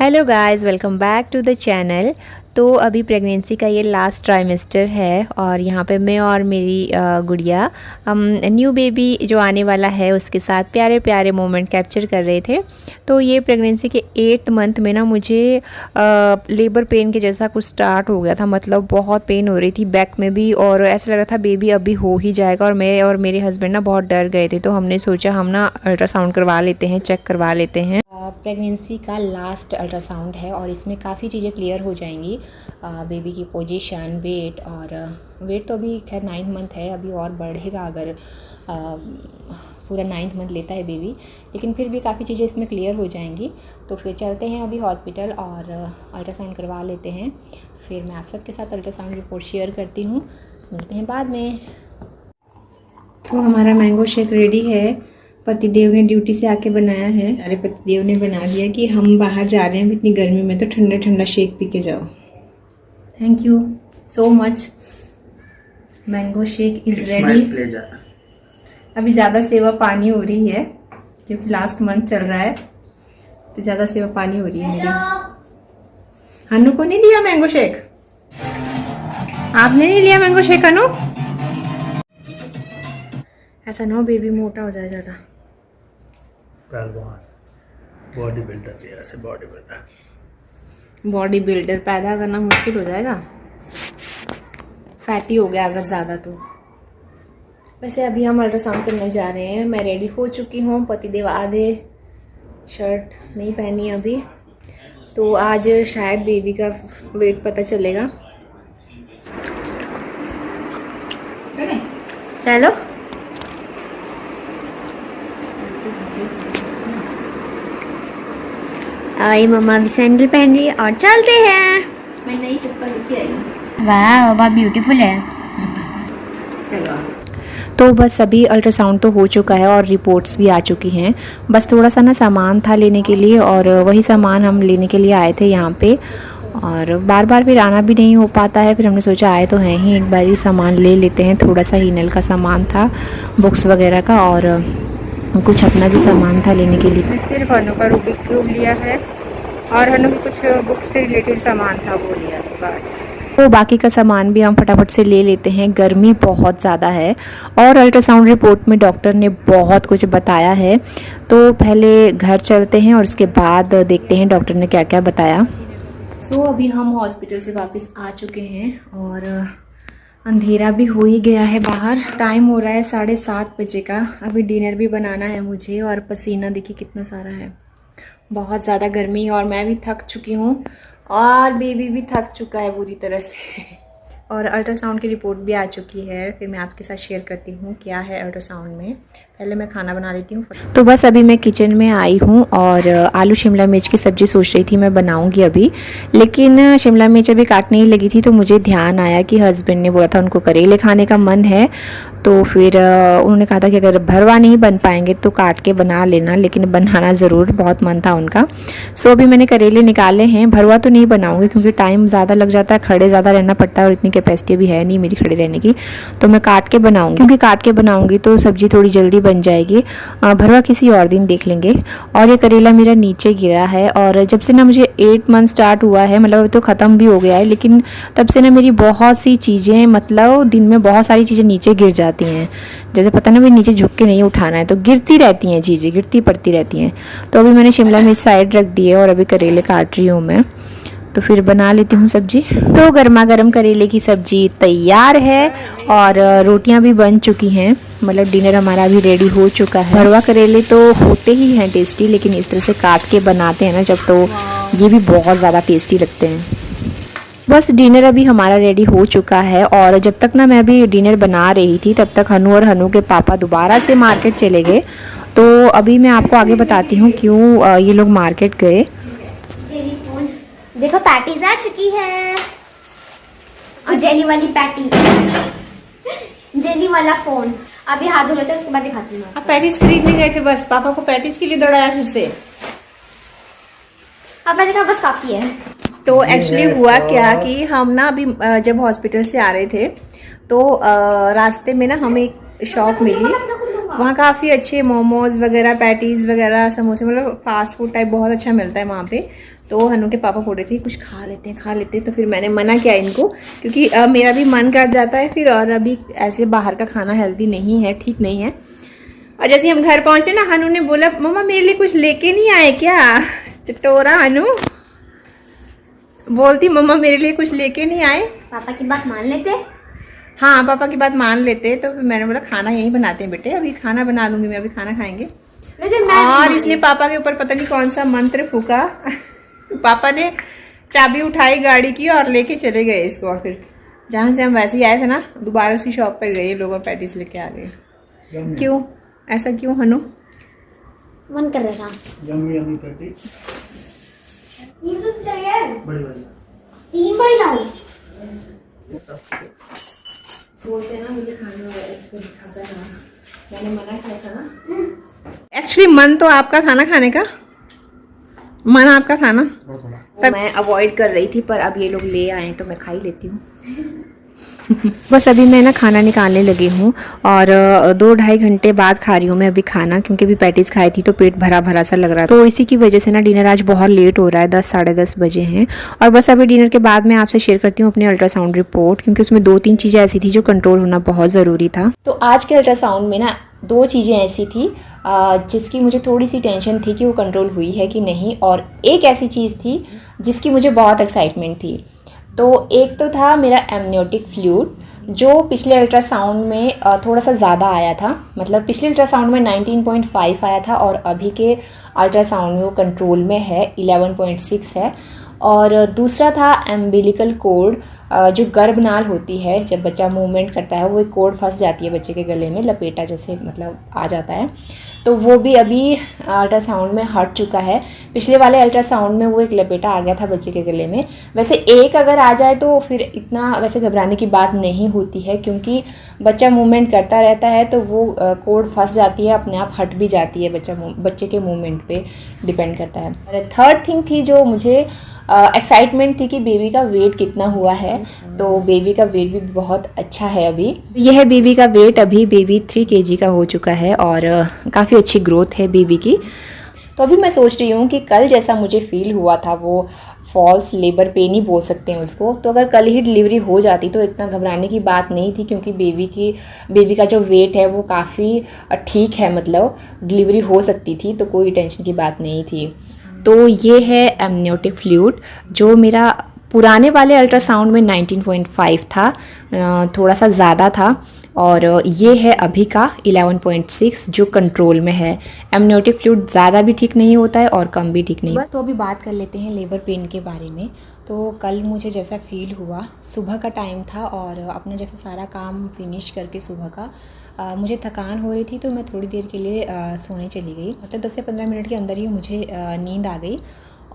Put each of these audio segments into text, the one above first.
Hello guys, welcome back to the channel. तो अभी pregnancy का ये लास्ट ट्राइमेस्टर है और यहाँ पे मैं और मेरी गुड़िया न्यू बेबी जो आने वाला है उसके साथ प्यारे प्यारे मोमेंट कैप्चर कर रहे थे। तो ये प्रेगनेंसी के 8th मंथ में ना मुझे लेबर पेन के जैसा कुछ स्टार्ट हो गया था। मतलब बहुत पेन हो रही थी बैक में भी और ऐसा लग रहा था बेबी अभी हो ही जाएगा। और मेरे हस्बैंड ना बहुत डर गए थे, तो हमने सोचा हम ना अल्ट्रासाउंड करवा लेते हैं, चेक करवा लेते हैं। प्रेगनेंसी का लास्ट अल्ट्रासाउंड है और इसमें काफ़ी चीज़ें क्लियर हो जाएंगी। बेबी की पोजीशन, वेट, और वेट तो अभी खैर 9 मंथ है, अभी और बढ़ेगा अगर पूरा 9th मंथ लेता है बेबी, लेकिन फिर भी काफ़ी चीज़ें इसमें क्लियर हो जाएंगी। तो फिर चलते हैं अभी हॉस्पिटल और अल्ट्रासाउंड करवा लेते हैं। फिर मैं आप सबके साथ अल्ट्रासाउंड रिपोर्ट शेयर करती हूँ, मिलते हैं बाद में। तो हमारा मैंगो शेक रेडी है, पतिदेव ने ड्यूटी से आके बनाया है। अरे पतिदेव ने बना दिया कि हम बाहर जा रहे हैं इतनी गर्मी में, तो ठंडा ठंडा शेक पी के जाओ। Thank you so much. Mango shake is ready. अभी ज़्यादा सेवा पानी हो रही है क्योंकि लास्ट मंथ चल रहा है, तो ज़्यादा सेवा पानी हो रही है मेरी। हनु को नहीं दिया मैंगो शेक? आपने नहीं लिया मैंगो शेक हनु? ऐसा ना हो बेबी मोटा हो जाए ज़्यादा। बॉडी बिल्डर चाहिए, ऐसे बॉडी बिल्डर पैदा करना मुश्किल हो जाएगा, फैटी हो गया अगर ज़्यादा तो। वैसे अभी हम अल्ट्रासाउंड करने जा रहे हैं। मैं रेडी हो चुकी हूँ, पतिदेव आधे, शर्ट नहीं पहनी अभी। तो आज शायद बेबी का वेट पता चलेगा। चलो आई, मम्मा भी सैंडल पहन रही है और चलते हैं। मैं नई चप्पल लेके आई हूँ। वाह बहुत ब्यूटीफुल है। चलो तो बस अभी अल्ट्रासाउंड तो हो चुका है और रिपोर्ट्स भी आ चुकी हैं। बस थोड़ा सा ना सामान था लेने के लिए और वही सामान हम लेने के लिए आए थे यहाँ पे, और बार बार फिर आना भी नहीं हो पाता है। फिर हमने सोचा आए तो हैं ही, एक बार ही सामान ले लेते हैं। थोड़ा सा हीनल का सामान था, बुक्स वगैरह का, और कुछ अपना भी सामान था लेने के लिए। मैं सिर्फ हनु का रूबिक क्यूब लिया है और हनु की कुछ बुक से रिलेटेड सामान था वो लिया है बस। तो बाकी का सामान भी हम फटाफट से ले लेते हैं, गर्मी बहुत ज़्यादा है और अल्ट्रासाउंड रिपोर्ट में डॉक्टर ने बहुत कुछ बताया है। तो पहले घर चलते हैं और उसके बाद देखते हैं डॉक्टर ने क्या क्या बताया। सो अभी हम हॉस्पिटल से वापस आ चुके हैं और अंधेरा भी हो ही गया है बाहर। टाइम हो रहा है 7:30 बजे का। अभी डिनर भी बनाना है मुझे और पसीना देखिए कितना सारा है, बहुत ज़्यादा गर्मी, और मैं भी थक चुकी हूँ और बेबी भी थक चुका है पूरी तरह से। और अल्ट्रासाउंड की रिपोर्ट भी आ चुकी है, फिर मैं आपके साथ शेयर करती हूँ क्या है अल्ट्रासाउंड में। पहले मैं खाना बना लेती हूँ। तो बस अभी मैं किचन में आई हूँ और आलू शिमला मिर्च की सब्ज़ी सोच रही थी मैं बनाऊँगी अभी, लेकिन शिमला मिर्च अभी काटने ही लगी थी तो मुझे ध्यान आया कि हस्बैंड ने बोला था उनको करेले खाने का मन है। तो फिर उन्होंने कहा था कि अगर भरवा नहीं बन पाएंगे तो काट के बना लेना, लेकिन बनाना ज़रूर, बहुत मन था उनका। सो अभी मैंने करेले निकाले हैं। भरवा तो नहीं बनाऊंगी क्योंकि टाइम ज़्यादा लग जाता है, खड़े ज़्यादा रहना पड़ता है और इतनी कैपेसिटी भी है नहीं मेरी खड़े रहने की, तो मैं काट के बनाऊंगी, क्योंकि काट के बनाऊंगी तो सब्ज़ी थोड़ी जल्दी बन जाएगी। भरवा किसी और दिन देख लेंगे। और ये करेला मेरा नीचे गिरा है और जब से ना मुझे 8 मंथ स्टार्ट हुआ है, मतलब अभी तो ख़त्म भी हो गया है, लेकिन तब से ना मेरी बहुत सी चीज़ें, मतलब दिन में बहुत सारी चीज़ें नीचे गिर जाती हैं। जैसे पता ना भी नीचे झुक के नहीं उठाना है तो गिरती रहती हैं चीज़ें, गिरती पड़ती रहती हैं। तो अभी मैंने शिमला मिर्च साइड रख दी है और अभी करेले काट रही हूँ मैं, तो फिर बना लेती हूँ सब्जी। तो गर्मा गर्म करेले की सब्जी तैयार है और रोटियां भी बन चुकी हैं, मतलब डिनर हमारा भी रेडी हो चुका है। भरवा करेले तो होते ही हैं टेस्टी, लेकिन इस तरह से काट के बनाते हैं ना जब, तो ये भी बहुत ज़्यादा टेस्टी लगते हैं। बस डिनर अभी हमारा रेडी हो चुका है और जब तक ना मैं अभी डिनर बना रही थी तब तक हनु और हनु के पापा दोबारा से मार्केट चले गए। तो अभी मैं आपको आगे बताती हूँ क्यों ये लोग मार्केट गए। देखो पैटीज आ चुकी है और जेली वाली पैटी, जेली वाला फोन। अभी हाथ धो लेते हैं उसके बाद दिखाती हूँ। आप पैटीज खरीदने गए थे, बस पापा को पैटीज के लिए दौड़ाया फिर से। अब मैंने कहा बस काफी है। तो एक्चुअली हुआ क्या कि हम ना अभी जब हॉस्पिटल से आ रहे थे तो रास्ते में ना हमें एक शॉप मिली, वहाँ काफ़ी अच्छे मोमोज वगैरह, पैटीज़ वगैरह, समोसे, मतलब फास्ट फूड टाइप बहुत अच्छा मिलता है वहाँ पे। तो हनु के पापा बोल रहे थे कुछ खा लेते हैं, तो फिर मैंने मना किया इनको, क्योंकि मेरा भी मन कर जाता है फिर, और अभी ऐसे बाहर का खाना हेल्दी नहीं है, ठीक नहीं है। और जैसे हम घर पहुंचे ना, हनु ने बोला मम्मा मेरे लिए कुछ लेके नहीं आए क्या? चटोरा हनु बोलती मम्मा मेरे लिए कुछ लेके नहीं आए। पापा की बात मान लेते। हाँ पापा की बात मान लेते। तो फिर मैंने बोला खाना यहीं बनाते हैं बेटे, अभी खाना बना दूंगी मैं, अभी खाना खाएंगे। और इसने पापा के ऊपर पता नहीं कौन सा मंत्र फूका। पापा ने चाबी उठाई गाड़ी की और लेके चले गए इसको, और फिर जहाँ से हम वैसे ही आए थे ना, दोबारा उसी शॉप पे गए लोग और पैटीज लेके आ गए। क्यों ऐसा क्यों हनु? मन कर रहा था। यम्मी पैटी ये तो चाहिए बड़ी बड़ी 3 बड़ी लाओ। बोलते ना मुझे खाना है, इसको दिखाता ना, मैंने मना किया था ना। एक्चुअली मन तो आपका था ना खाने का, मन आपका था ना, तब मैं अवॉइड कर रही थी, पर अब ये लोग ले आए तो मैं खा ही लेती हूँ। बस अभी मैं ना खाना निकालने लगी हूँ, और 2-2.5 घंटे बाद खा रही हूँ मैं अभी खाना, क्योंकि अभी पैटीज खाई थी तो पेट भरा भरा सा लग रहा था। तो इसी की वजह से ना डिनर आज बहुत लेट हो रहा है, 10 साढ़े 10 बजे हैं। और बस अभी डिनर के बाद मैं आपसे शेयर करती हूँ अपनी अल्ट्रासाउंड रिपोर्ट, क्योंकि उसमें 2-3 चीज़ें ऐसी थी जो कंट्रोल होना बहुत ज़रूरी था। तो आज के अल्ट्रासाउंड में ना 2 चीज़ें ऐसी थी जिसकी मुझे थोड़ी सी टेंशन थी कि वो कंट्रोल हुई है कि नहीं, और एक ऐसी चीज़ थी जिसकी मुझे बहुत एक्साइटमेंट थी। तो एक तो था मेरा एमनियोटिक फ्लूइड, जो पिछले अल्ट्रासाउंड में थोड़ा सा ज़्यादा आया था, मतलब पिछले अल्ट्रासाउंड में 19.5 आया था, और अभी के अल्ट्रासाउंड में वो कंट्रोल में है, 11.6 है। और दूसरा था एम्बिलिकल कोड, जो गर्भनाल होती है, जब बच्चा मूवमेंट करता है वो एक कोड फंस जाती है बच्चे के गले में, लपेटा जैसे मतलब आ जाता है, तो वो भी अभी अल्ट्रासाउंड में हट चुका है। पिछले वाले अल्ट्रासाउंड में वो एक लपेटा आ गया था बच्चे के गले में। वैसे एक अगर आ जाए तो फिर इतना वैसे घबराने की बात नहीं होती है, क्योंकि बच्चा मूवमेंट करता रहता है तो वो कोड फंस जाती है, अपने आप हट भी जाती है, बच्चे के मूवमेंट पे डिपेंड करता है। और थर्ड थिंग थी जो मुझे एक्साइटमेंट थी कि बेबी का वेट कितना हुआ है। तो बेबी का वेट भी बहुत अच्छा है अभी। यह बेबी का वेट अभी बेबी 3 kg का हो चुका है, और काफ़ी अच्छी ग्रोथ है बेबी की। तो अभी मैं सोच रही हूँ कि कल जैसा मुझे फील हुआ था, वो फॉल्स लेबर पेन ही बोल सकते हैं उसको, तो अगर कल ही डिलीवरी हो जाती तो इतना घबराने की बात नहीं थी, क्योंकि बेबी का जो वेट है वो काफ़ी ठीक है, मतलब डिलीवरी हो सकती थी, तो कोई टेंशन की बात नहीं थी। तो ये है एमनियोटिक फ्लूइड, जो मेरा पुराने वाले अल्ट्रासाउंड में 19.5 था, थोड़ा सा ज़्यादा था, और ये है अभी का 11.6 जो कंट्रोल में है। एमनियोटिक फ्लूइड ज़्यादा भी ठीक नहीं होता है और कम भी ठीक नहीं। तो अभी बात कर लेते हैं लेबर पेन के बारे में। तो कल मुझे जैसा फील हुआ, सुबह का टाइम था और अपना जैसा सारा काम फिनिश करके सुबह का मुझे थकान हो रही थी, तो मैं थोड़ी देर के लिए सोने चली गई। मतलब 10 से 15 मिनट के अंदर ही मुझे नींद आ गई।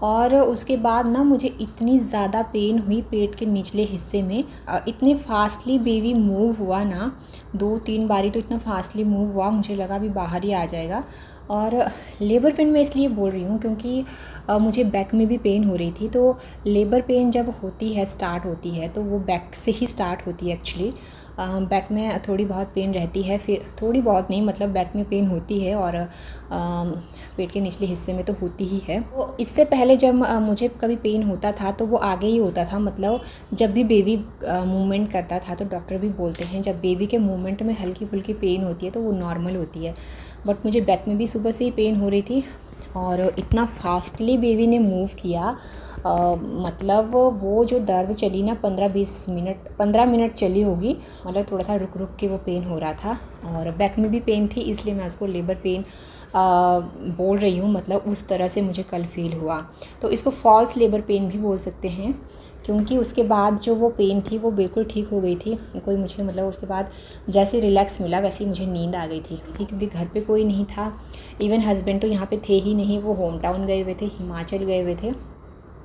और उसके बाद ना मुझे इतनी ज़्यादा पेन हुई पेट के निचले हिस्से में, इतने फास्टली बेबी मूव हुआ ना, 2-3 बारी तो इतना फास्टली मूव हुआ, मुझे लगा अभी बाहर ही आ जाएगा। और लेबर पेन मैं इसलिए बोल रही हूँ क्योंकि मुझे बैक में भी पेन हो रही थी। तो लेबर पेन जब होती है, स्टार्ट होती है, तो वो बैक से ही स्टार्ट होती है एक्चुअली। बैक में थोड़ी बहुत पेन रहती है, फिर थोड़ी बहुत नहीं, मतलब बैक में पेन होती है, और पेट के निचले हिस्से में तो होती ही है। तो इससे पहले जब मुझे कभी पेन होता था तो वो आगे ही होता था, मतलब जब भी बेबी मूवमेंट करता था, तो डॉक्टर भी बोलते हैं जब बेबी के मूवमेंट में हल्की फुल्की पेन होती है तो वो नॉर्मल होती है। बट मुझे बैक में भी सुबह से ही पेन हो रही थी, और इतना फास्टली बेबी ने मूव किया, मतलब वो जो दर्द चली ना 15 मिनट चली होगी, मतलब थोड़ा सा रुक रुक के वो पेन हो रहा था। और बैक में भी पेन थी, इसलिए मैं उसको लेबर पेन बोल रही हूँ, मतलब उस तरह से मुझे कल फील हुआ। तो इसको फॉल्स लेबर पेन भी बोल सकते हैं, क्योंकि उसके बाद जो वो पेन थी वो बिल्कुल ठीक हो गई थी। कोई मुझे मतलब उसके बाद जैसे रिलैक्स मिला वैसे ही मुझे नींद आ गई थी, क्योंकि घर पे कोई नहीं था, इवन हस्बैंड तो यहाँ पे थे ही नहीं, वो होम टाउन गए हुए थे, हिमाचल गए हुए थे,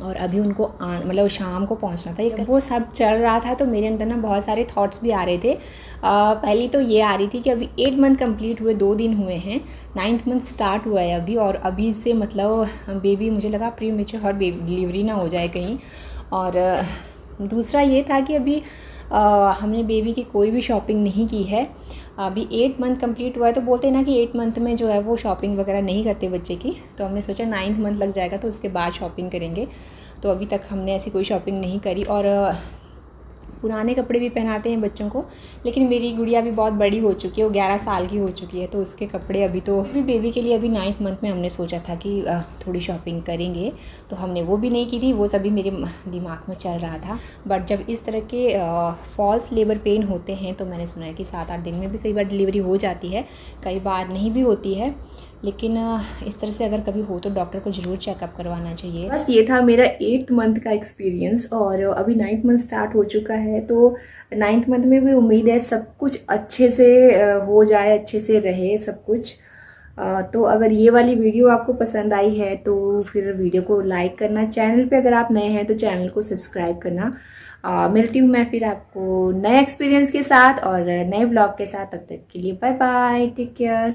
और अभी उनको मतलब शाम को पहुंचना था। वो सब चल रहा था तो मेरे अंदर ना बहुत सारे थॉट्स भी आ रहे थे। पहली तो ये आ रही थी कि अभी 8 मंथ कंप्लीट हुए, 2 दिन हुए हैं, 9th मंथ स्टार्ट हुआ है अभी, और अभी से मतलब बेबी मुझे लगा प्री मैच्योर बेबी डिलीवरी ना हो जाए कहीं। और दूसरा ये था कि अभी हमने बेबी की कोई भी शॉपिंग नहीं की है, अभी 8 मंथ कंप्लीट हुआ है, तो बोलते हैं ना कि 8 मंथ में जो है वो शॉपिंग वगैरह नहीं करते बच्चे की, तो हमने सोचा 9th मंथ लग जाएगा तो उसके बाद शॉपिंग करेंगे। तो अभी तक हमने ऐसी कोई शॉपिंग नहीं करी, और पुराने कपड़े भी पहनाते हैं बच्चों को, लेकिन मेरी गुड़िया भी बहुत बड़ी हो चुकी है, वो 11 साल की हो चुकी है, तो उसके कपड़े अभी तो भी बेबी के लिए अभी 9th मंथ में हमने सोचा था कि थोड़ी शॉपिंग करेंगे, तो हमने वो भी नहीं की थी, वो सभी मेरे दिमाग में चल रहा था। बट जब इस तरह के फॉल्स लेबर पेन होते हैं तो मैंने सुना है कि 7-8 दिन में भी कई बार डिलीवरी हो जाती है, कई बार नहीं भी होती है, लेकिन इस तरह से अगर कभी हो तो डॉक्टर को ज़रूर चेकअप करवाना चाहिए। बस ये था मेरा 8th मंथ का एक्सपीरियंस, और अभी 9th मंथ स्टार्ट हो चुका है, तो 9th मंथ में भी उम्मीद है सब कुछ अच्छे से हो जाए, अच्छे से रहे सब कुछ। तो अगर ये वाली वीडियो आपको पसंद आई है तो फिर वीडियो को लाइक करना, चैनल पे अगर आप नए हैं तो चैनल को सब्सक्राइब करना। मिलती हूँ मैं फिर आपको नए एक्सपीरियंस के साथ और नए ब्लॉग के साथ, तब तक के लिए बाय बाय, टेक केयर।